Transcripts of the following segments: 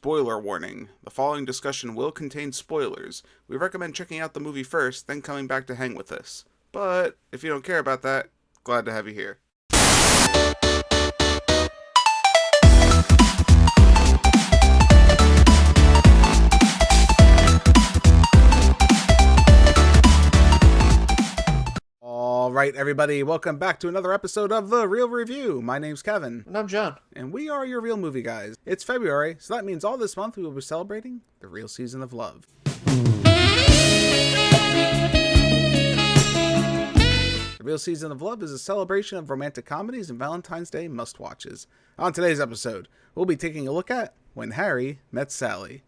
Spoiler warning. The following discussion will contain spoilers. We recommend checking out the movie first, then coming back to hang with us. But if you don't care about that, glad to have you here. Alright everybody, welcome back to another episode of The Real Review. My name's Kevin. And I'm John. And we are your Real Movie Guys. It's February, so that means all this month we will be celebrating the real season of love. The Real Season of Love is a celebration of romantic comedies and Valentine's Day must-watches. On today's episode, we'll be taking a look at When Harry Met Sally.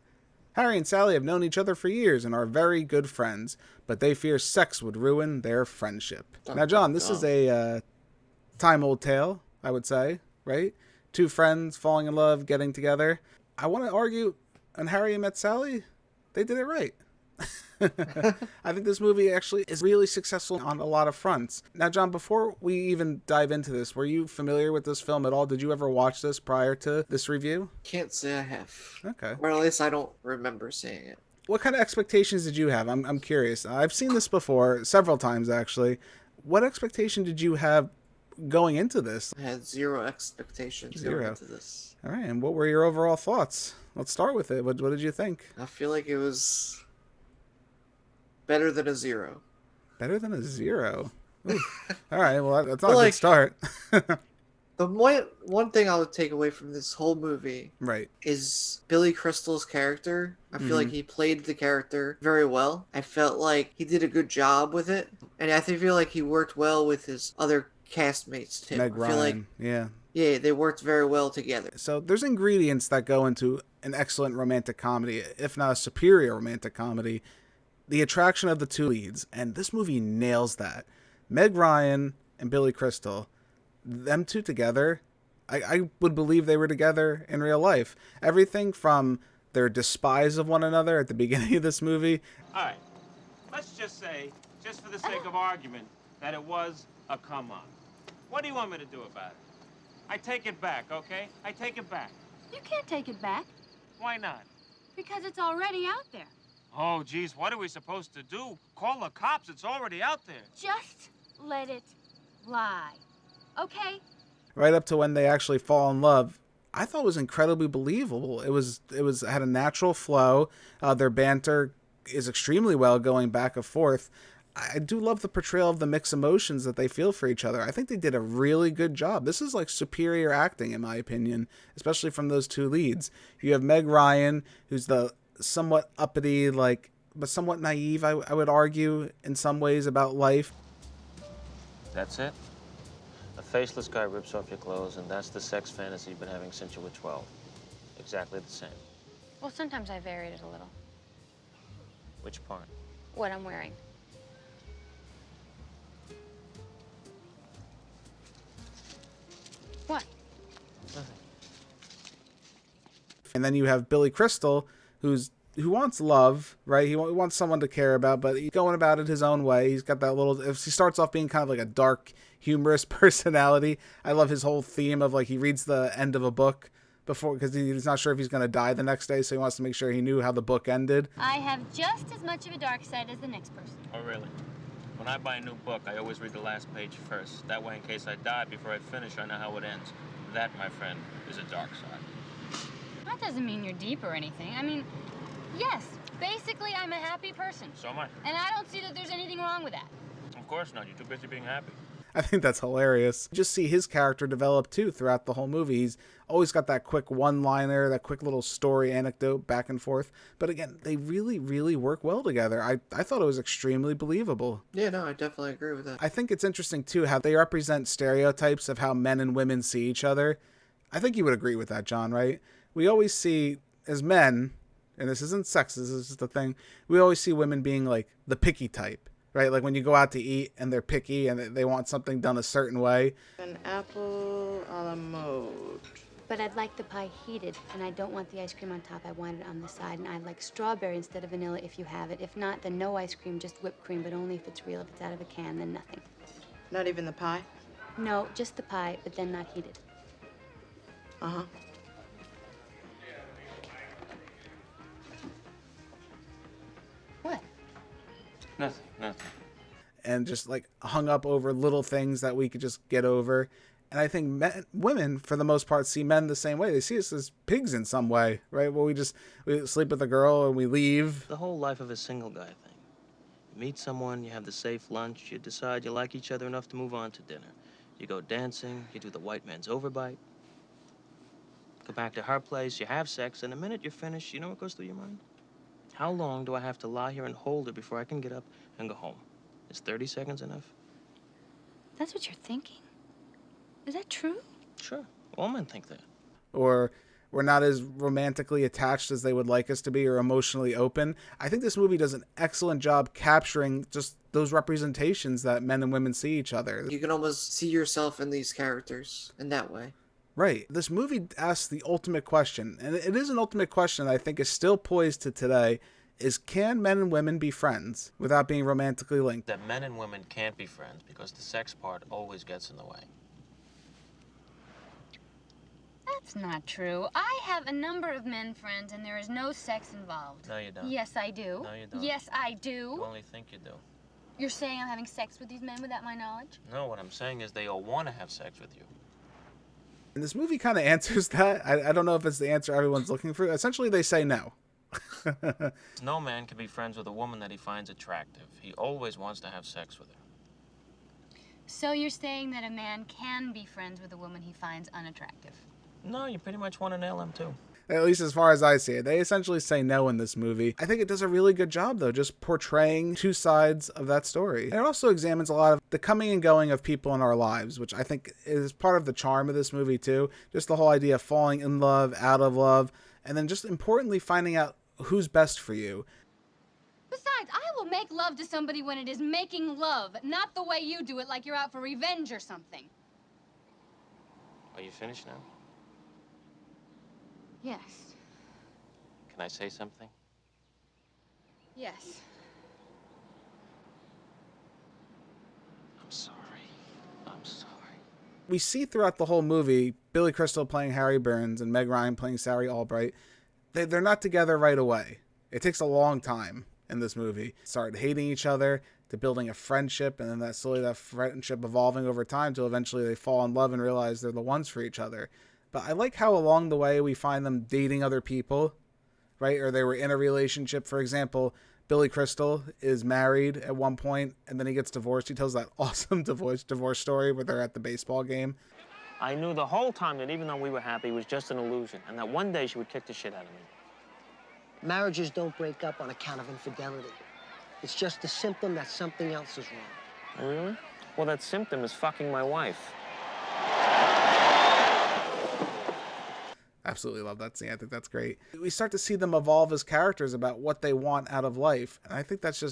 Harry and Sally have known each other for years and are very good friends, but they fear sex would ruin their friendship. Now, John, this is a time-old tale, I would say, right? Two friends falling in love, getting together. I want to argue, on Harry Met Sally, they did it right. I think this movie actually is really successful on a lot of fronts. Now, John, before we even dive into this, were you familiar with this film at all? Did you ever watch this prior to this review? Can't say I have. Okay. Or at least I don't remember seeing it. What kind of expectations did you have? I'm curious. I've seen this before, several times actually. What expectation did you have going into this? I had zero expectations going into this. All right, and what were your overall thoughts? Let's start with it. What did you think? I feel like it was better than a zero. Better than a zero? All right, well, that's not a good start. The one thing I would take away from this whole movie is Billy Crystal's character. I feel like he played the character very well. I felt like he did a good job with it. And I feel like he worked well with his other castmates too. Meg Ryan, feel like, yeah, they worked very well together. So there's ingredients that go into an excellent romantic comedy, if not a superior romantic comedy. The attraction of the two leads, and this movie nails that. Meg Ryan and Billy Crystal, them two together, I would believe they were together in real life. Everything from their despise of one another at the beginning of this movie. All right, let's just say, just for the sake of argument, that it was a come-on. What do you want me to do about it? I take it back, okay? I take it back. You can't take it back. Why not? Because it's already out there. Oh, geez, what are we supposed to do? Call the cops, it's already out there. Just let it lie, okay? Right up to when they actually fall in love, I thought it was incredibly believable. It had a natural flow. Their banter is extremely well going back and forth. I do love the portrayal of the mixed emotions that they feel for each other. I think they did a really good job. This is like superior acting, in my opinion, especially from those two leads. You have Meg Ryan, who's the somewhat uppity, but somewhat naive, I would argue, in some ways about life. That's it? A faceless guy rips off your clothes, and that's the sex fantasy you've been having since you were 12. Exactly the same. Well, sometimes I varied it a little. Which part? What I'm wearing. What? Nothing. And then you have Billy Crystal, who wants love, right? He wants someone to care about, but he's going about it his own way. He's got that he starts off being kind of like a dark, humorous personality. I love his whole theme of he reads the end of a book before, because he's not sure if he's going to die the next day, so he wants to make sure he knew how the book ended. I have just as much of a dark side as the next person. Oh, really? When I buy a new book, I always read the last page first. That way, in case I die before I finish, I know how it ends. That, my friend, is a dark side. That doesn't mean you're deep or anything. I mean, yes, basically I'm a happy person. So am I. And I don't see that there's anything wrong with that. Of course not. You're too busy being happy. I think that's hilarious. Just see his character develop too throughout the whole movie. He's always got that quick one-liner, that quick little story anecdote back and forth. But again, they really, really work well together. I thought it was extremely believable. Yeah, no, I definitely agree with that. I think it's interesting too how they represent stereotypes of how men and women see each other. I think you would agree with that, John, right? We always see, as men, and this isn't sexist, this is just a thing, we always see women being like the picky type. Right, like when you go out to eat and they're picky and they want something done a certain way. An apple a la mode. But I'd like the pie heated, and I don't want the ice cream on top. I want it on the side, and I'd like strawberry instead of vanilla if you have it. If not, then no ice cream, just whipped cream, but only if it's real. If it's out of a can, then nothing. Not even the pie? No, just the pie, but then not heated. Uh-huh. Nothing. And just like hung up over little things that we could just get over. And I think women, for the most part, see men the same way. They see us as pigs in some way, right? Well, we sleep with a girl and we leave. The whole life of a single guy thing. You meet someone, you have the safe lunch, you decide you like each other enough to move on to dinner. You go dancing, you do the white man's overbite. Go back to her place, you have sex, and the minute you're finished, you know what goes through your mind? How long do I have to lie here and hold her before I can get up and go home? Is 30 seconds enough? That's what you're thinking? Is that true? Sure. All men think that. Or we're not as romantically attached as they would like us to be, or emotionally open. I think this movie does an excellent job capturing just those representations that men and women see each other. You can almost see yourself in these characters in that way. Right. This movie asks the ultimate question, and it is an ultimate question that I think is still poised to today, is can men and women be friends without being romantically linked? That men and women can't be friends because the sex part always gets in the way. That's not true. I have a number of men friends and there is no sex involved. No, you don't. Yes, I do. No, you don't. Yes, I do. You only think you do. You're saying I'm having sex with these men without my knowledge? No, what I'm saying is they all want to have sex with you. And this movie kind of answers that. I don't know if it's the answer everyone's looking for. Essentially, they say no. No man can be friends with a woman that he finds attractive. He always wants to have sex with her. So you're saying that a man can be friends with a woman he finds unattractive? No, you pretty much want to nail him, too. At least as far as I see it. They essentially say no in this movie. I think it does a really good job, though, just portraying two sides of that story. And it also examines a lot of the coming and going of people in our lives, which I think is part of the charm of this movie, too. Just the whole idea of falling in love, out of love, and then just importantly finding out who's best for you. Besides, I will make love to somebody when it is making love, not the way you do it like you're out for revenge or something. Are you finished now? Yes. Can I say something? Yes. I'm sorry. I'm sorry. We see throughout the whole movie Billy Crystal playing Harry Burns and Meg Ryan playing Sally Albright. They're not together right away. It takes a long time in this movie. Started hating each other, to building a friendship, and then that friendship evolving over time till eventually they fall in love and realize they're the ones for each other. But I like how along the way we find them dating other people, right? Or they were in a relationship. For example, Billy Crystal is married at one point, and then he gets divorced. He tells that awesome divorce story where they're at the baseball game. I knew the whole time that even though we were happy, it was just an illusion, and that one day she would kick the shit out of me. Marriages don't break up on account of infidelity. It's just a symptom that something else is wrong. Oh, really? Well, that symptom is fucking my wife. Absolutely love that scene. I think that's great. We start to see them evolve as characters about what they want out of life. And I think that's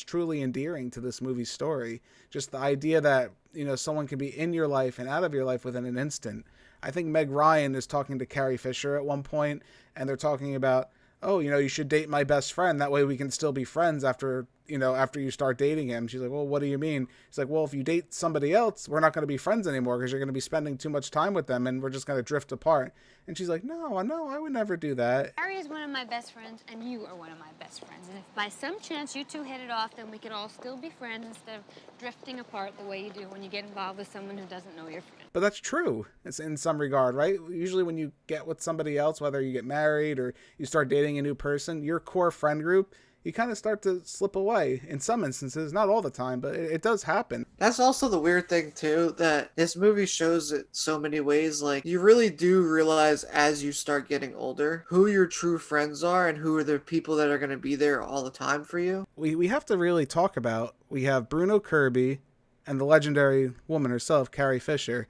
truly endearing to this movie's story. Just the idea that, someone can be in your life and out of your life within an instant. I think Meg Ryan is talking to Carrie Fisher at one point, and they're talking about, oh, you should date my best friend. That way we can still be friends after you start dating him. She's like, well, what do you mean? He's like, well, if you date somebody else, we're not going to be friends anymore because you're going to be spending too much time with them and we're just going to drift apart. And she's like, no, I would never do that. Harry is one of my best friends, and you are one of my best friends. And if by some chance you two hit it off, then we could all still be friends instead of drifting apart the way you do when you get involved with someone who doesn't know your friend. But that's true. It's in some regard, right? Usually when you get with somebody else, whether you get married or you start dating a new person, your core friend group, you kind of start to slip away in some instances, not all the time, but it does happen. That's also the weird thing too, that this movie shows it so many ways. Like, you really do realize as you start getting older who your true friends are and who are the people that are going to be there all the time for you. We have to really talk about, we have Bruno Kirby and the legendary woman herself, Carrie Fisher.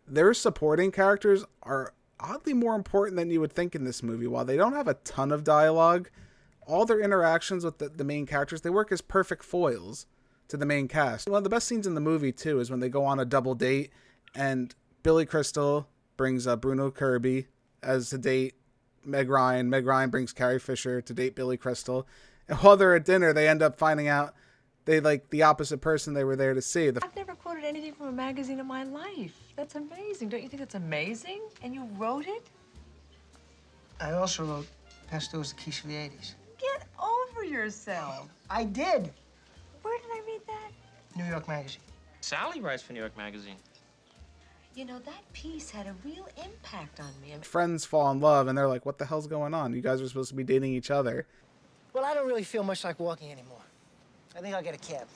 Their supporting characters are oddly more important than you would think in this movie. While they don't have a ton of dialogue, all their interactions with the main characters, they work as perfect foils to the main cast. One of the best scenes in the movie, too, is when they go on a double date and Billy Crystal brings Bruno Kirby as to date Meg Ryan. Meg Ryan brings Carrie Fisher to date Billy Crystal. And while they're at dinner, they end up finding out they like the opposite person they were there to see. I've never quoted anything from a magazine in my life. That's amazing. Don't you think that's amazing? And you wrote it? I also wrote Pesto is the quiche of the 80s. Get over yourself. I did. Where did I read that? New York Magazine. Sally writes for New York Magazine. You know, that piece had a real impact on me. Friends fall in love, and they're like, what the hell's going on? You guys are supposed to be dating each other. Well, I don't really feel much like walking anymore. I think I'll get a cab.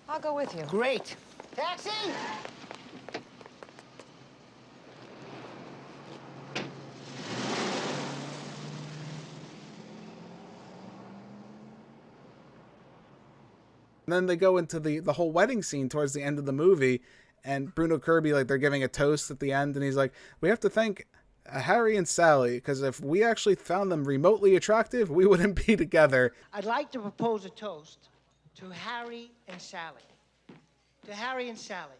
I'll go with you. Great. Taxi! And then they go into the whole wedding scene towards the end of the movie, and Bruno Kirby, like, they're giving a toast at the end, and he's like, we have to thank Harry and Sally, because if we actually found them remotely attractive, we wouldn't be together. I'd like to propose a toast to Harry and Sally. To Harry and Sally.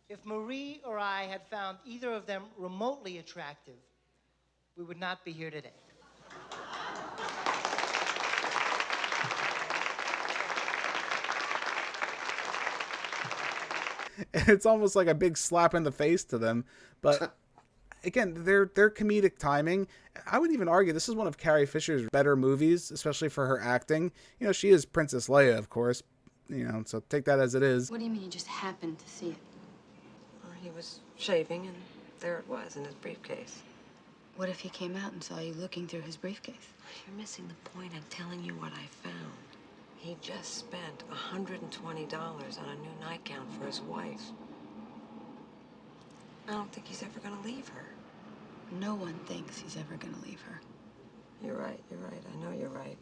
If Marie or I had found either of them remotely attractive, we would not be here today. It's almost like a big slap in the face to them, but again, their comedic timing, I would even argue this is one of Carrie Fisher's better movies, especially for her acting. You know, she is Princess Leia, of course, you know, so take that as it is. What do you mean you just happened to see it? Well, he was shaving, and there it was in his briefcase. What if he came out and saw you looking through his briefcase? You're missing the point. I'm telling you what I found. He just spent $120 on a new nightgown for his wife. I don't think he's ever gonna leave her. No one thinks he's ever gonna leave her. You're right, I know you're right.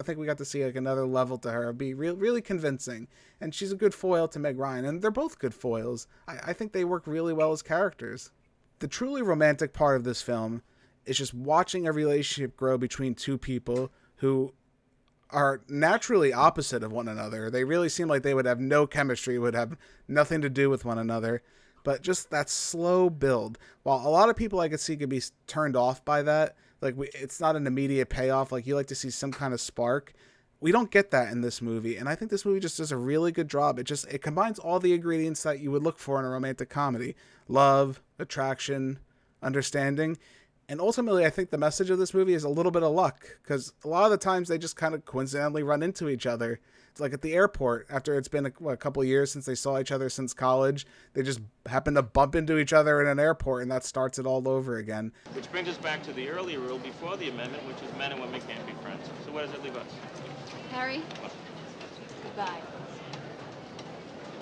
I think we got to see like another level to her, be really convincing, and she's a good foil to Meg Ryan, and they're both good foils. I think they work really well as characters. The truly romantic part of this film is just watching a relationship grow between two people who are naturally opposite of one another. They really seem like they would have no chemistry, would have nothing to do with one another. But just that slow build, while a lot of people I could see could be turned off by that, like it's not an immediate payoff, like you like to see some kind of spark. We don't get that in this movie, and I think this movie just does a really good job. It combines all the ingredients that you would look for in a romantic comedy: love, attraction, understanding. And ultimately, I think the message of this movie is a little bit of luck, because a lot of the times they just kind of coincidentally run into each other. It's like at the airport, after it's been a couple of years since they saw each other since college, they just happen to bump into each other in an airport, and that starts it all over again. Which brings us back to the earlier rule before the amendment, which is men and women can't be friends. So where does it leave us? Harry? Goodbye.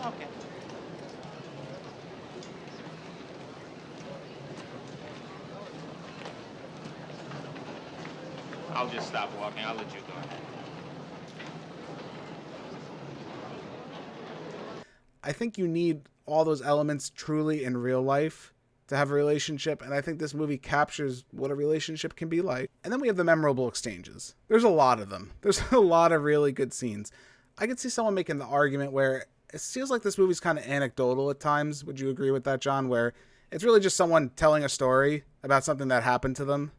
Okay. I'll just stop walking. I'll let you go ahead. I think you need all those elements truly in real life to have a relationship, and I think this movie captures what a relationship can be like. And then we have the memorable exchanges. There's a lot of them. There's a lot of really good scenes. I could see someone making the argument where it feels like this movie's kind of anecdotal at times. Would you agree with that, John? Where it's really just someone telling a story about something that happened to them?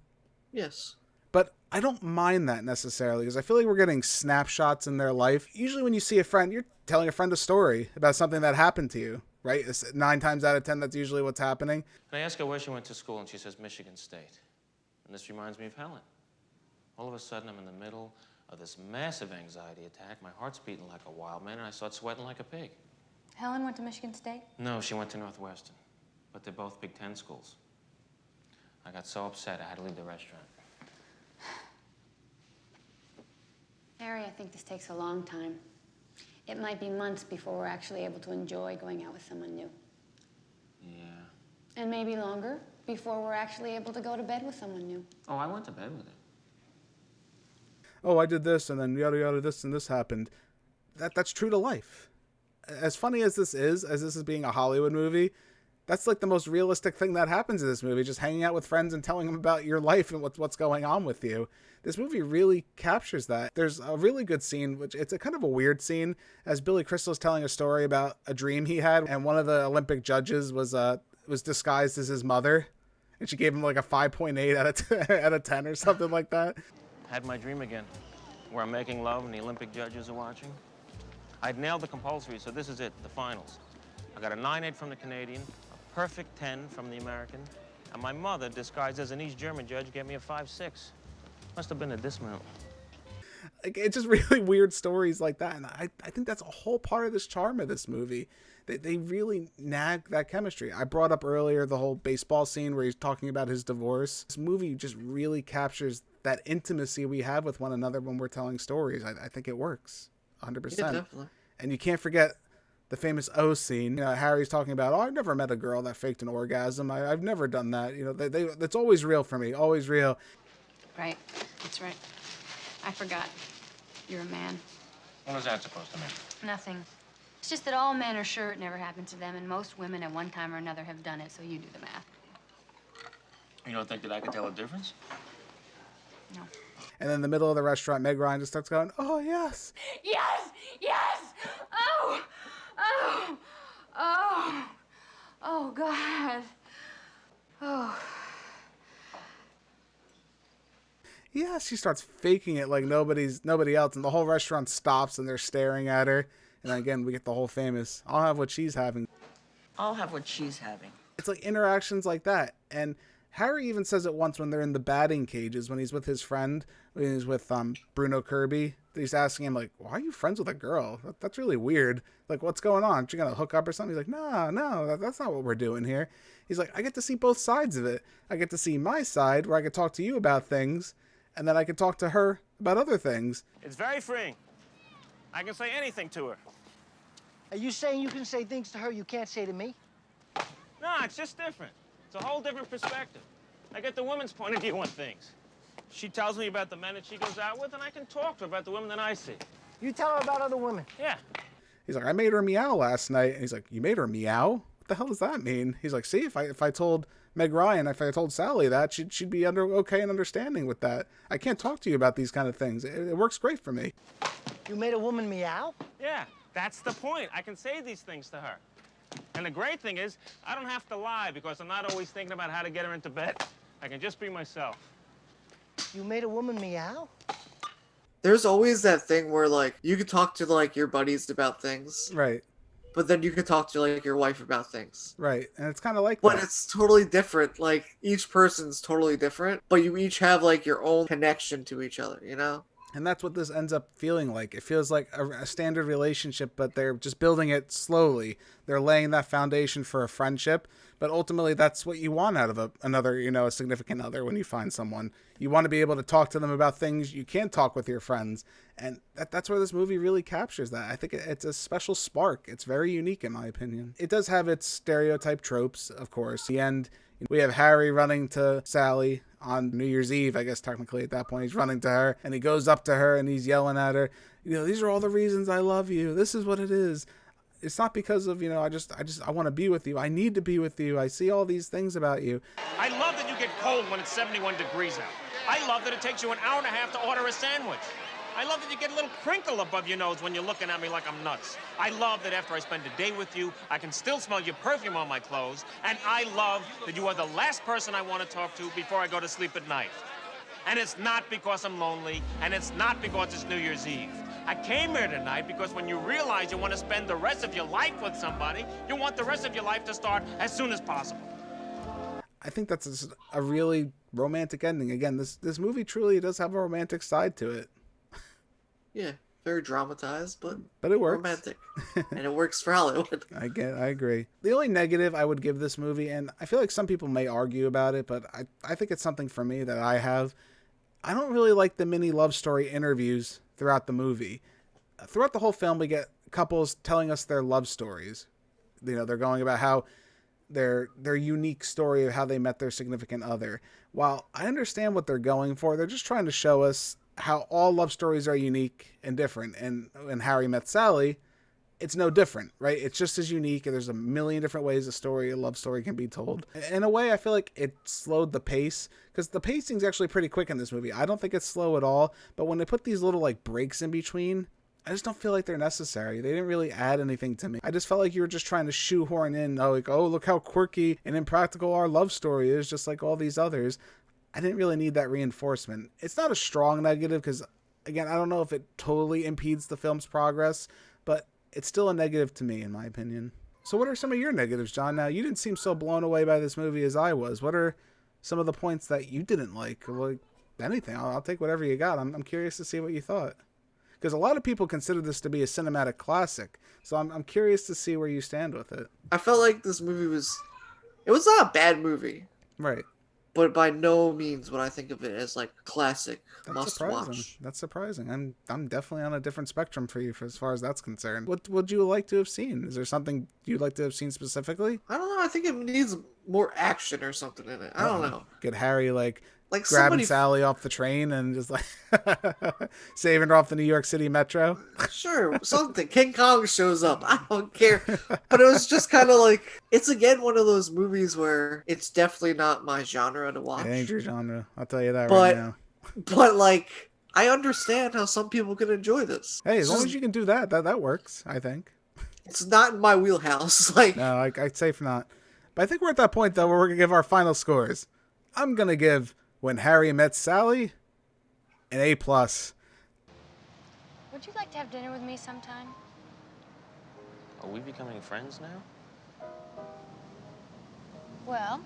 Yes. But I don't mind that necessarily, because I feel like we're getting snapshots in their life. Usually when you see a friend, you're telling a friend a story about something that happened to you, right? 9 times out of 10, that's usually what's happening. And I ask her where she went to school, and she says Michigan State. And this reminds me of Helen. All of a sudden, I'm in the middle of this massive anxiety attack. My heart's beating like a wild man, and I start sweating like a pig. Helen went to Michigan State? No, she went to Northwestern. But they're both Big Ten schools. I got so upset, I had to leave the restaurant. Harry, I think this takes a long time. It might be months before we're actually able to enjoy going out with someone new. Yeah. And maybe longer before we're actually able to go to bed with someone new. Oh, I went to bed with her. Oh, I did this, and then yada yada, this and this happened. That's true to life. As funny as this is being a Hollywood movie, that's like the most realistic thing that happens in this movie, just hanging out with friends and telling them about your life and what's going on with you. This movie really captures that. There's a really good scene, which it's a kind of a weird scene, as Billy Crystal's telling a story about a dream he had, and one of the Olympic judges was disguised as his mother, and she gave him like a 5.8 out of 10 or something like that. Had my dream again, where I'm making love and the Olympic judges are watching. I'd nailed the compulsory, so this is it, the finals. I got a 9.8 from the Canadian, a perfect 10 from the American, and my mother, disguised as an East German judge, gave me a 5.6. Must have been a dismount. Like, it's just really weird stories like that. And I think that's a whole part of this charm of this movie. They really nag that chemistry. I brought up earlier the whole baseball scene where he's talking about his divorce. This movie just really captures that intimacy we have with one another when we're telling stories. I think it works 100%. Yeah, definitely. And you can't forget the famous O scene. You know, Harry's talking about, oh, I've never met a girl that faked an orgasm. I've never done that. You know, that's always real for me. Always real. Right. That's right. I forgot. You're a man. What was that supposed to mean? Nothing. It's just that all men are sure it never happened to them, and most women at one time or another have done it, so you do the math. You don't think that I could tell a difference? No. And then in the middle of the restaurant, Meg Ryan just starts going, oh, yes. Yes! Yes! Oh! Oh! Oh! Oh, God. Oh. Yeah, she starts faking it like nobody else, and the whole restaurant stops and they're staring at her. And then again, we get the whole famous, I'll have what she's having. I'll have what she's having. It's like interactions like that. And Harry even says it once when they're in the batting cages, when he's with his friend, when he's with Bruno Kirby. He's asking him, like, why are you friends with a girl? That's really weird. Like, what's going on? Aren't you going to hook up or something? He's like, no, that's not what we're doing here. He's like, I get to see both sides of it. I get to see my side where I can talk to you about things, and then I can talk to her about other things. It's very freeing. I can say anything to her. Are you saying you can say things to her you can't say to me? No, it's just different. It's a whole different perspective. I get the woman's point of view on things. She tells me about the men that she goes out with, and I can talk to her about the women that I see. You tell her about other women. Yeah. He's like, I made her meow last night. And he's like, you made her meow? What the hell does that mean? He's like, see, if I told Meg Ryan, if I told Sally that, she'd be okay and understanding with that. I can't talk to you about these kind of things. It works great for me. You made a woman meow? Yeah, that's the point. I can say these things to her. And the great thing is, I don't have to lie because I'm not always thinking about how to get her into bed. I can just be myself. You made a woman meow? There's always that thing where, like, you could talk to, like, your buddies about things. Right. But then you could talk to, like, your wife about things. Right. And it's kind of like But that. it's totally different. Like, each person's totally different. But you each have, like, your own connection to each other, you know? And that's what this ends up feeling like. It feels like a standard relationship, but they're just building it slowly. They're laying that foundation for a friendship, but ultimately that's what you want out of another, a significant other when you find someone. You want to be able to talk to them about things you can't talk with your friends. And that's where this movie really captures that. I think it's a special spark. It's very unique in my opinion. It does have its stereotype tropes, of course. The end, we have Harry running to Sally on New Year's Eve, I guess technically at that point. He's running to her and he goes up to her and he's yelling at her, these are all the reasons I love you. This is what it is. It's not because of, I want to be with you. I need to be with you. I see all these things about you. I love that you get cold when it's 71 degrees out. I love that it takes you an hour and a half to order a sandwich. I love that you get a little crinkle above your nose when you're looking at me like I'm nuts. I love that after I spend a day with you, I can still smell your perfume on my clothes. And I love that you are the last person I want to talk to before I go to sleep at night. And it's not because I'm lonely, and it's not because it's New Year's Eve. I came here tonight because when you realize you want to spend the rest of your life with somebody, you want the rest of your life to start as soon as possible. I think that's a really romantic ending. Again, this movie truly does have a romantic side to it. Yeah, very dramatized, but it works. Romantic. And it works for Hollywood. I agree. The only negative I would give this movie, and I feel like some people may argue about it, but I think it's something for me that I have. I don't really like the mini love story interviews throughout the movie. Throughout the whole film, we get couples telling us their love stories. They're going about how their unique story of how they met their significant other. While I understand what they're going for, they're just trying to show us how all love stories are unique and different. And when Harry met Sally, it's no different, right? It's just as unique, and there's a million different ways a love story can be told. In a way, I feel like it slowed the pace, because the pacing's actually pretty quick in this movie. I don't think it's slow at all, but when they put these little breaks in between, I just don't feel like they're necessary. They didn't really add anything to me. I just felt like you were just trying to shoehorn in, oh, look how quirky and impractical our love story is, just like all these others. I didn't really need that reinforcement. It's not a strong negative because, again, I don't know if it totally impedes the film's progress, but it's still a negative to me, in my opinion. So what are some of your negatives, John? Now, you didn't seem so blown away by this movie as I was. What are some of the points that you didn't like? That anything. I'll take whatever you got. I'm curious to see what you thought. Because a lot of people consider this to be a cinematic classic. So I'm curious to see where you stand with it. I felt like this movie was... It was not a bad movie. Right. But by no means would I think of it as like classic must watch. That's surprising. I'm definitely on a different spectrum for you as far as that's concerned. What would you like to have seen? Is there something you'd like to have seen specifically? I don't know. I think it needs more action or something in it. I don't know. Get Harry like grabbing somebody... Sally off the train and just like saving her off the New York City Metro. Sure, something. King Kong shows up. I don't care. But it was just kind of like, it's again one of those movies where it's definitely not my genre to watch. It ain't your genre. I'll tell you that right now. But like, I understand how some people can enjoy this. Hey, as long as you can do that works, I think. It's not in my wheelhouse. Like, no, I'd say for not. But I think we're at that point though where we're gonna give our final scores. I'm gonna give When Harry Met Sally an A+. Would you like to have dinner with me sometime? Are we becoming friends now? Well,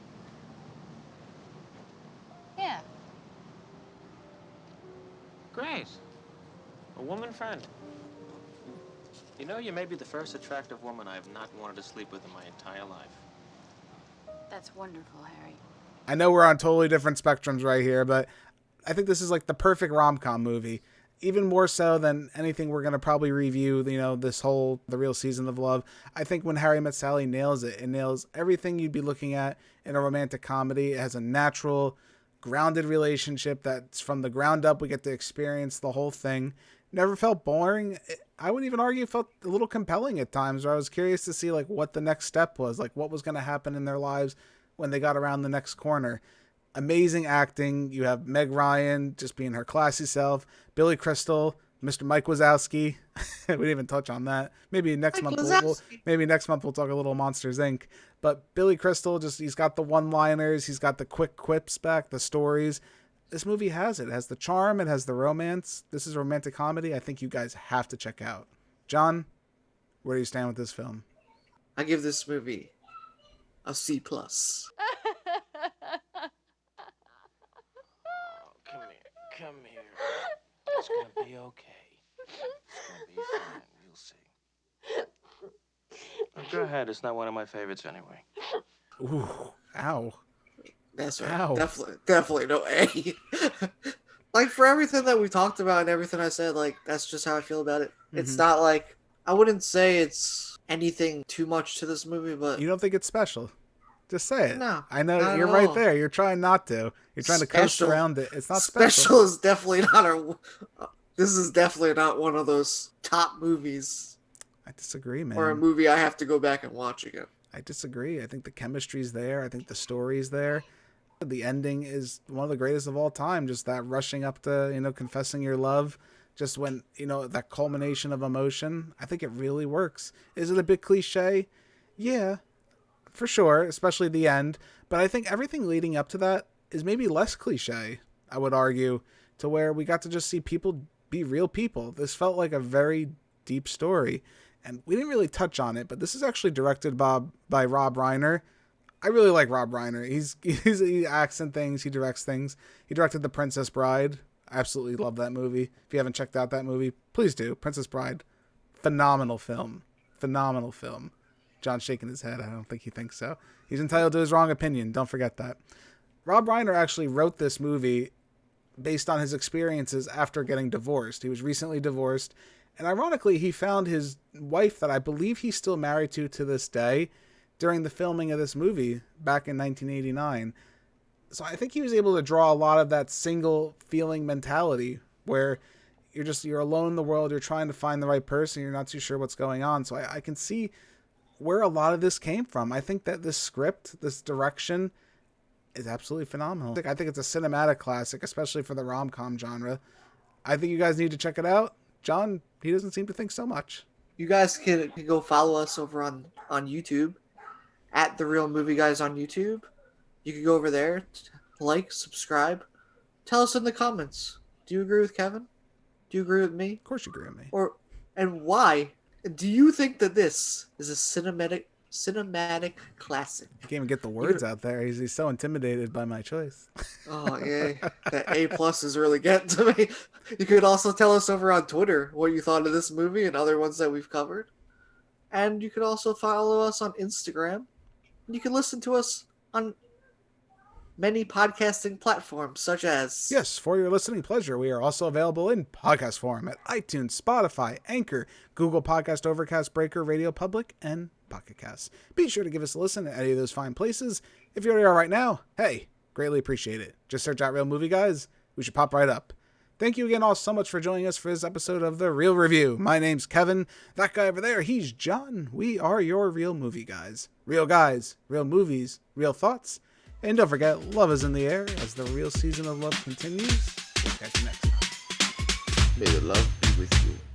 yeah. Great. A woman friend. You know, you may be the first attractive woman I have not wanted to sleep with in my entire life. That's wonderful, Harry. I know we're on totally different spectrums right here, but I think this is like the perfect rom-com movie. Even more so than anything we're going to probably review, this whole The Real Season of Love. I think When Harry Met Sally nails it. It nails everything you'd be looking at in a romantic comedy. It has a natural, grounded relationship that's from the ground up. We get to experience the whole thing. Never felt boring. I would even argue it felt a little compelling at times, where I was curious to see like what the next step was, like what was going to happen in their lives when they got around the next corner. Amazing acting. You have Meg Ryan just being her classy self. Billy Crystal, Mr. Mike Wazowski. We didn't even touch on that. Maybe next month we'll talk a little Monsters Inc. But Billy Crystal, he's got the one-liners. He's got the quick quips back, the stories. This movie has it. It has the charm. It has the romance. This is a romantic comedy I think you guys have to check out. John, where do you stand with this film? I give this movie a C+. Come here. It's gonna be okay. It's gonna be fine. You'll see. Go ahead. It's not one of my favorites anyway. Ooh, ow. That's right. Ow. Definitely no A. Like, for everything that we talked about and everything I said, like, that's just how I feel about it. Mm-hmm. It's not like, I wouldn't say it's anything too much to this movie, but... You don't think it's special? Just say it. No. I know you're right there. You're trying not to. You're trying to coast around it. It's not special. Special is definitely not this is definitely not one of those top movies. I disagree, man. Or a movie I have to go back and watch again. I disagree. I think the chemistry's there. I think the story's there. The ending is one of the greatest of all time. Just that rushing up to, confessing your love. Just when, that culmination of emotion. I think it really works. Is it a bit cliche? Yeah. For sure, especially the end. But I think everything leading up to that is maybe less cliche, I would argue, to where we got to just see people be real people. This felt like a very deep story. And we didn't really touch on it, but this is actually directed by Rob Reiner. I really like Rob Reiner. He acts in things, he directs things. He directed The Princess Bride. I absolutely love that movie. If you haven't checked out that movie, please do. Princess Bride. Phenomenal film. Phenomenal film. John's shaking his head. I don't think he thinks so. He's entitled to his wrong opinion. Don't forget that. Rob Reiner actually wrote this movie based on his experiences after getting divorced. He was recently divorced. And ironically, he found his wife that I believe he's still married to this day during the filming of this movie back in 1989. So I think he was able to draw a lot of that single feeling mentality where you're alone in the world. You're trying to find the right person. You're not too sure what's going on. So I can see where a lot of this came from. I think that this script, this direction is absolutely phenomenal. I think it's a cinematic classic, especially for the rom-com genre. I think you guys need to check it out. John, he doesn't seem to think so much. You guys can go follow us over on YouTube at TheReelMovieGuys on YouTube. You can go over there, like, subscribe. Tell us in the comments. Do you agree with Kevin? Do you agree with me? Of course you agree with me. And why? Do you think that this is a cinematic classic. I can't even get the words out there. He's so intimidated by my choice. Oh, yeah. That A+ is really getting to me. You could also tell us over on Twitter what you thought of this movie and other ones that we've covered. And you could also follow us on Instagram. You can listen to us on many podcasting platforms, such as... Yes, for your listening pleasure, we are also available in podcast form at iTunes, Spotify, Anchor, Google Podcast, Overcast, Breaker, Radio Public, and Pocket Casts. Be sure to give us a listen at any of those fine places. If you're there right now, hey, greatly appreciate it. Just search out Real Movie Guys. We should pop right up. Thank you again all so much for joining us for this episode of The Real Review. My name's Kevin. That guy over there, he's John. We are your Real Movie Guys. Real guys, real movies, real thoughts. And don't forget, love is in the air as the real season of love continues. We'll catch you next time. May the love be with you.